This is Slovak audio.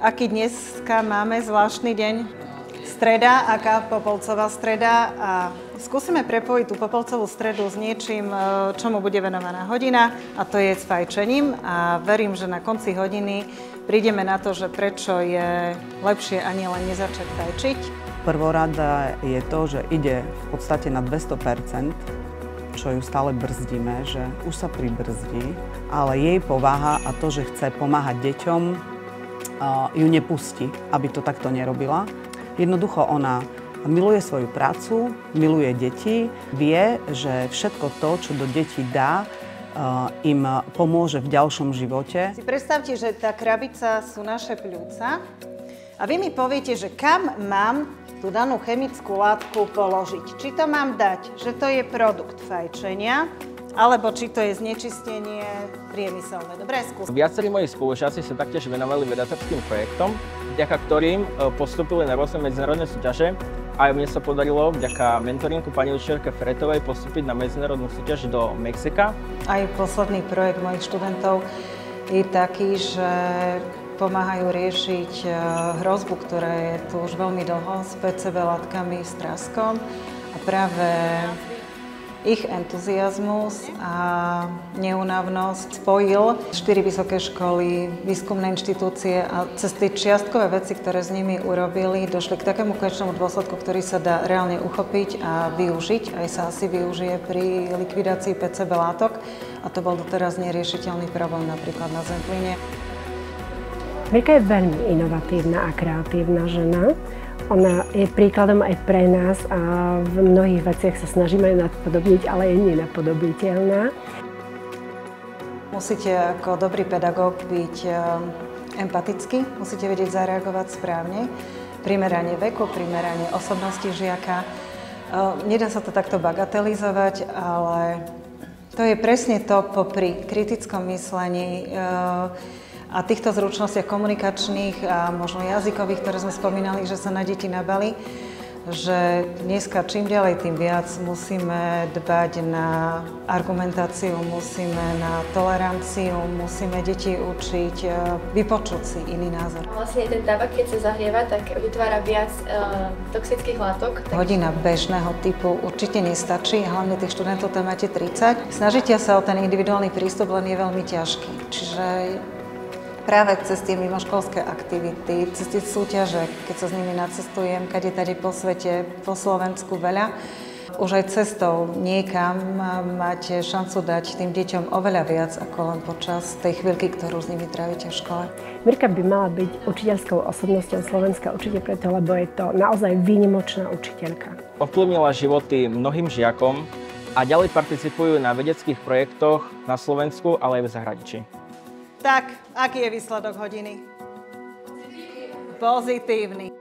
Aký dneska máme zvláštny deň? Streda, aká Popolcová streda a skúsime prepojiť tú Popolcovú stredu s niečím, čomu bude venovaná hodina a to je s fajčením a verím, že na konci hodiny prídeme na to, že prečo je lepšie ani len nezačať fajčiť. Prvorada je to, že ide v podstate na 200%, čo ju stále brzdíme, že už sa pribrzdí, ale jej povaha a to, že chce pomáhať deťom, ju nepustí, aby to takto nerobila. Jednoducho ona miluje svoju prácu, miluje deti, vie, že všetko to, čo do detí dá, im pomôže v ďalšom živote. Si predstavte, že tá krabica sú naše pľúca a vy mi poviete, že kam mám tú danú chemickú látku položiť. Či to mám dať, že to je produkt fajčenia, alebo či to je znečistenie priemyselné. Dobre, skús. Viacerí moji spolužiaci sa taktiež venovali vedatorským projektom, vďaka ktorým postúpili na rôzne medzinárodné súťaže a aj mne sa podarilo vďaka mentoringu pani učiteľke Fretovej postúpiť na medzinárodnú súťaž do Mexika. Aj posledný projekt mojich študentov je taký, že pomáhajú riešiť hrozbu, ktorá je tu už veľmi dlho s PCB látkami s traskom a práve ich entuziazmus a neúnavnosť spojil 4 vysoké školy, výskumné inštitúcie a cez tie čiastkové veci, ktoré s nimi urobili, došli k takému konečnému dôsledku, ktorý sa dá reálne uchopiť a využiť. Aj sa asi využije pri likvidácii PCB látok a to bol doteraz neriešiteľný problém napríklad na Zempline. Mirka je veľmi inovatívna a kreatívna žena. Ona je príkladom aj pre nás a v mnohých veciach sa snažíme ju napodobniť, ale je nenapodobiteľná. Musíte ako dobrý pedagóg byť empatický, musíte vedieť zareagovať správne, primerane veku, primerane osobnosti žiaka. Nedá sa to takto bagatelizovať, ale to je presne to popri kritickom myslení a týchto zručnostiach komunikačných a možno jazykových, ktoré sme spomínali, že sa na deti nabali, že dneska čím ďalej, tým viac musíme dbať na argumentáciu, musíme na toleranciu, musíme deti učiť vypočuť si iný názor. Vlastne ten tabak, keď sa zahrieva, tak vytvára viac toxických látok. Hodina bežného typu určite nestačí, hlavne tých študentov tam máte 30. Snažíte sa o ten individuálny prístup, len je veľmi ťažký. Čiže práve cez tie mimoškolské aktivity, cez tie súťaže, keď sa s nimi nacestujem, kade tady po svete, po Slovensku veľa, už aj cestou niekam máte šancu dať tým deťom oveľa viac, ako len počas tej chvíľky, ktorú s nimi trávite v škole. Mirka by mala byť učiteľskou osobnosťou Slovenska určite preto, lebo je to naozaj výnimočná učiteľka. Ovplyvnila životy mnohým žiakom a ďalej participujú na vedeckých projektoch na Slovensku, ale aj v zahraničí. Tak, aký je výsledok hodiny? Pozitívny.